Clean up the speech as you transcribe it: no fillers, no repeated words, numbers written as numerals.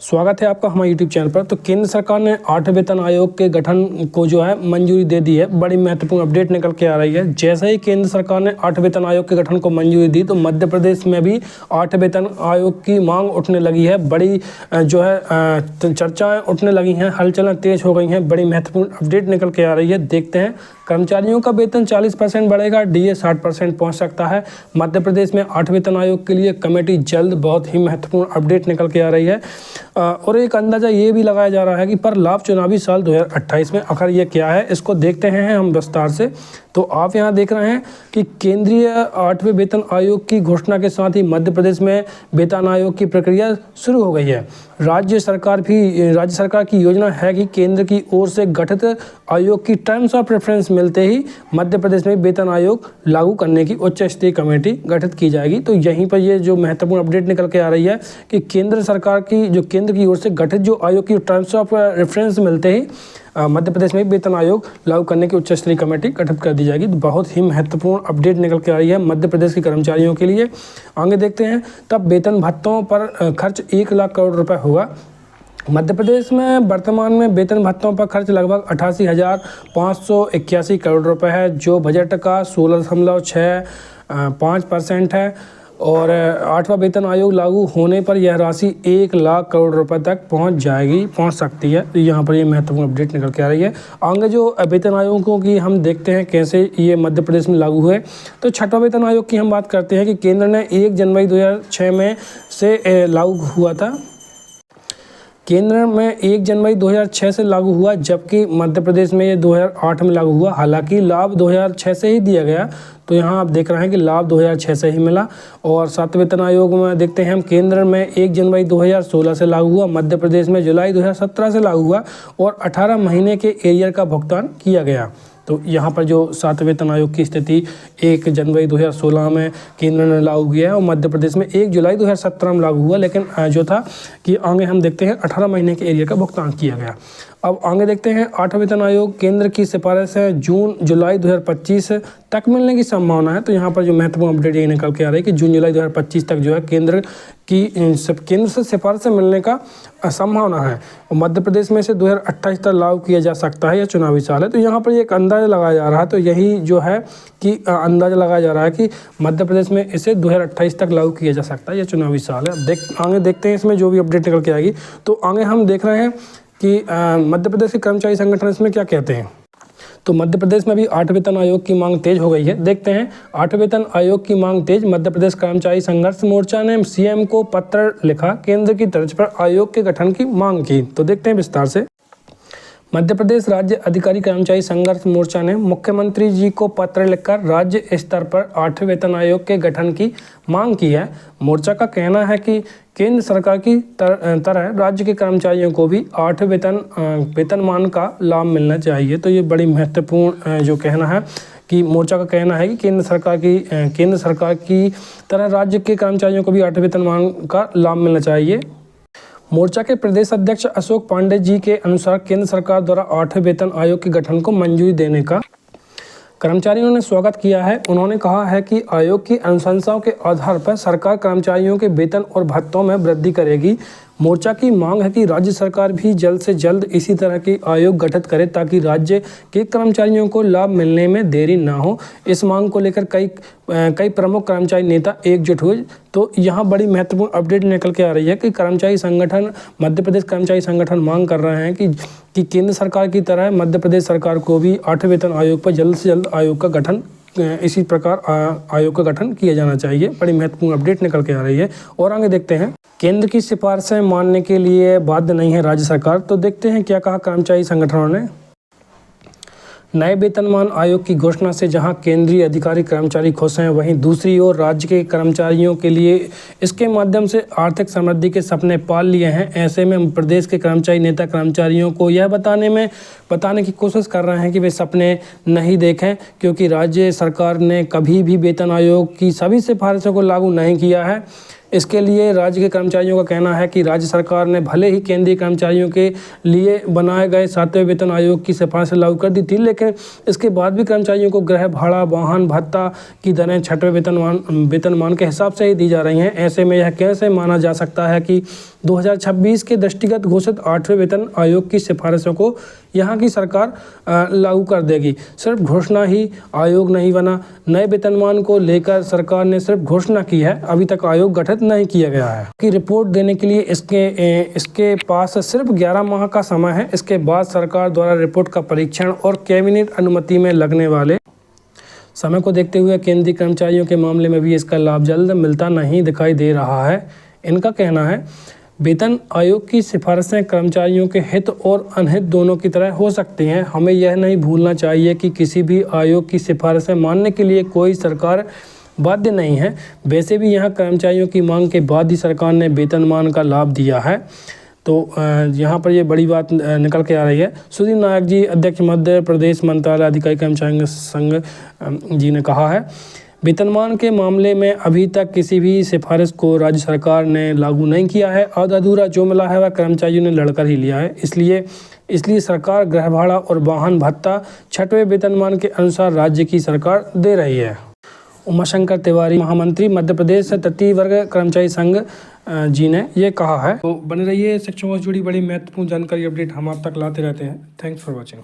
स्वागत है आपका हमारे YouTube चैनल पर। तो केंद्र सरकार ने 8वें वेतन आयोग के गठन को जो है मंजूरी दे दी है। बड़ी महत्वपूर्ण अपडेट निकल के आ रही है। जैसे ही केंद्र सरकार ने 8वें वेतन आयोग के गठन को मंजूरी दी तो मध्य प्रदेश में भी 8वें वेतन आयोग की मांग उठने लगी है। बड़ी जो है चर्चाएं उठने लगी हैं, हलचलें तेज हो गई हैं। बड़ी महत्वपूर्ण अपडेट निकल के आ रही है। देखते हैं। कर्मचारियों का वेतन 40% बढ़ेगा, डीए 60% पहुँच सकता है। मध्य प्रदेश में 8वें वेतन आयोग के लिए कमेटी जल्द, बहुत ही महत्वपूर्ण अपडेट निकल के आ रही है। और एक अंदाज़ा ये भी लगाया जा रहा है कि पर लाभ चुनावी साल 2028 में आखिर ये क्या है, इसको देखते हैं हम विस्तार से। तो आप यहाँ देख रहे हैं कि केंद्रीय 8वें वेतन आयोग की घोषणा के साथ ही मध्य प्रदेश में वेतन आयोग की प्रक्रिया शुरू हो गई है। राज्य सरकार की योजना है कि केंद्र की ओर से गठित आयोग की टर्म्स ऑफ रेफरेंस मिलते ही मध्य प्रदेश में वेतन आयोग लागू करने की उच्च स्तरीय कमेटी गठित की जाएगी। तो यहीं पर ये जो महत्वपूर्ण अपडेट निकल के आ रही है कि केंद्र की ओर से गठित जो आयोग की टर्म्स ऑफ रेफरेंस मिलते ही मध्य प्रदेश में वेतन आयोग लागू करने की उच्च स्तरीय कमेटी गठित कर दी जाएगी। तो बहुत ही महत्वपूर्ण अपडेट निकल के आ रही है मध्य प्रदेश के कर्मचारियों के लिए। आगे देखते हैं। तब वेतन भत्तों पर खर्च 1 लाख करोड़ रुपए होगा। मध्य प्रदेश में वर्तमान में वेतन भत्तों पर खर्च लगभग 88,581 करोड़ रुपए है, जो बजट का 16.65% है। और 8वां वेतन आयोग लागू होने पर यह राशि 1 लाख करोड़ रुपए तक पहुंच सकती है। तो यहाँ पर ये महत्वपूर्ण अपडेट निकल के आ रही है। आगे जो वेतन आयोगों की हम देखते हैं कैसे ये मध्य प्रदेश में लागू हुए। तो 6वां वेतन आयोग की हम बात करते हैं कि केंद्र ने 1 जनवरी 2006 में से लागू हुआ था। केंद्र में 1 जनवरी 2006 से लागू हुआ, जबकि मध्य प्रदेश में ये 2008 में लागू हुआ। हालांकि लाभ 2006 से ही दिया गया। तो यहाँ आप देख रहे हैं कि लाभ 2006 से ही मिला। और 7वें वेतन आयोग में देखते हैं हम, केंद्र में 1 जनवरी 2016 से लागू हुआ, मध्य प्रदेश में जुलाई 2017 से लागू हुआ और 18 महीने के एरियर का भुगतान किया गया। तो यहाँ पर जो 7वें वेतन आयोग की स्थिति 1 जनवरी 2016 में केंद्र ने लागू किया है और मध्य प्रदेश में 1 जुलाई 2017 में लागू हुआ। लेकिन जो था कि आगे हम देखते हैं 18 महीने के एरिया का भुगतान किया गया। अब आगे देखते हैं। 8वां वेतन आयोग केंद्र की सिफारिश है जून जुलाई 2025 तक मिलने की संभावना है। तो यहाँ पर जो महत्वपूर्ण अपडेट ये निकल के आ रही है कि जून जुलाई 2025 तक जो है केंद्र से सिफारिश मिलने का संभावना है। और मध्य प्रदेश में से 2028 तक लागू किया जा सकता है, यह चुनावी साल है। तो यहाँ पर एक अंदाज़ा लगाया जा रहा है। तो यही जो है कि अंदाज़ा लगाया जा रहा है कि मध्य प्रदेश में इसे 2028 तक लागू किया जा सकता है, यह चुनावी साल है। आगे देखते हैं इसमें जो भी अपडेट निकल के आएगी। तो आगे हम देख रहे हैं कि मध्य प्रदेश के कर्मचारी संगठन इसमें क्या कहते हैं। तो मध्य प्रदेश में भी 8वें वेतन आयोग की मांग तेज हो गई है। देखते हैं। 8वें वेतन आयोग की मांग तेज। मध्य प्रदेश कर्मचारी संघर्ष मोर्चा ने सीएम को पत्र लिखा, केंद्र की तर्ज पर आयोग के गठन की मांग की। तो देखते हैं विस्तार से। मध्य प्रदेश राज्य अधिकारी कर्मचारी संघर्ष मोर्चा ने मुख्यमंत्री जी को पत्र लिखकर राज्य स्तर पर 8वें वेतन आयोग के गठन की मांग की है। मोर्चा का कहना है कि केंद्र सरकार की तरह राज्य के कर्मचारियों को भी 8वें वेतनमान का लाभ मिलना चाहिए। तो ये बड़ी महत्वपूर्ण जो कहना है कि मोर्चा का कहना है कि केंद्र सरकार की तरह राज्य के कर्मचारियों को भी 8वें वेतनमान का लाभ मिलना चाहिए। मोर्चा के प्रदेश अध्यक्ष अशोक पांडे जी के अनुसार केंद्र सरकार द्वारा 8वें वेतन आयोग के गठन को मंजूरी देने का कर्मचारियों ने स्वागत किया है। उन्होंने कहा है कि आयोग की अनुशंसाओं के आधार पर सरकार कर्मचारियों के वेतन और भत्तों में वृद्धि करेगी। मोर्चा की मांग है कि राज्य सरकार भी जल्द से जल्द इसी तरह के आयोग गठित करे ताकि राज्य के कर्मचारियों को लाभ मिलने में देरी ना हो। इस मांग को लेकर कई प्रमुख कर्मचारी नेता एकजुट हुए। तो यहाँ बड़ी महत्वपूर्ण अपडेट निकल के आ रही है कि मध्य प्रदेश कर्मचारी संगठन मांग कर रहे हैं कि केंद्र सरकार की तरह मध्य प्रदेश सरकार को भी 8वें वेतन आयोग पर जल्द से जल्द आयोग का गठन इसी प्रकार आयोग का गठन किया जाना चाहिए। बड़ी महत्वपूर्ण अपडेट निकल के आ रही है। और आगे देखते हैं। केंद्र की सिफारिशें मानने के लिए बाध्य नहीं है राज्य सरकार। तो देखते हैं क्या कहा कर्मचारी संगठनों ने। नए वेतनमान आयोग की घोषणा से जहां केंद्रीय अधिकारी कर्मचारी खुश हैं, वहीं दूसरी ओर राज्य के कर्मचारियों के लिए इसके माध्यम से आर्थिक समृद्धि के सपने पाल लिए हैं। ऐसे में प्रदेश के कर्मचारी नेता कर्मचारियों को यह बताने की कोशिश कर रहे हैं कि वे सपने नहीं देखें, क्योंकि राज्य सरकार ने कभी भी वेतन आयोग की सभी सिफारिशों को लागू नहीं किया है। इसके लिए राज्य के कर्मचारियों का कहना है कि राज्य सरकार ने भले ही केंद्रीय कर्मचारियों के लिए बनाए गए 7वें वेतन आयोग की सिफारिश लागू कर दी थी, लेकिन इसके बाद भी कर्मचारियों को गृह भाड़ा, वाहन भत्ता की दरें 6वें वेतनमान के हिसाब से ही दी जा रही हैं। ऐसे में यह कैसे माना जा सकता है कि 2026 के दृष्टिगत घोषित 8वें वेतन आयोग की सिफारिशों को यहाँ की सरकार लागू कर देगी। सिर्फ घोषणा ही आयोग नहीं बना, नए वेतनमान को लेकर सरकार ने सिर्फ घोषणा की है, अभी तक आयोग गठित नहीं किया गया है। की रिपोर्ट देने के लिए इसके पास सिर्फ 11 माह का समय है। इसके बाद सरकार द्वारा रिपोर्ट का परीक्षण और कैबिनेट अनुमति में लगने वाले समय को देखते हुए केंद्रीय कर्मचारियों के मामले में भी इसका लाभ जल्द मिलता नहीं दिखाई दे रहा है। इनका कहना है वेतन आयोग की सिफारिशें कर्मचारियों के हित और अनहित दोनों की तरह हो सकती हैं। हमें यह नहीं भूलना चाहिए कि किसी भी आयोग की सिफारिशें मानने के लिए कोई सरकार बाध्य नहीं है। वैसे भी यहाँ कर्मचारियों की मांग के बाद ही सरकार ने वेतनमान का लाभ दिया है। तो यहाँ पर ये बड़ी बात निकल के आ रही है। सुधीर नायक जी, अध्यक्ष मध्य प्रदेश मंत्रालय अधिकारी कर्मचारी संघ जी ने कहा है, वेतनमान के मामले में अभी तक किसी भी सिफारिश को राज्य सरकार ने लागू नहीं किया है और अधूरा जो मिला है वह कर्मचारियों ने लड़कर ही लिया है। इसलिए सरकार गृह भाड़ा और वाहन भत्ता 6वें वेतनमान के अनुसार राज्य की सरकार दे रही है। उमाशंकर तिवारी, महामंत्री मध्य प्रदेश तृतीय वर्ग कर्मचारी संघ जी ने ये कहा है। तो बने रहिए शिक्षकों से जुड़ी बड़ी महत्वपूर्ण जानकारी अपडेट हम आप तक लाते रहते हैं। Thanks for watching.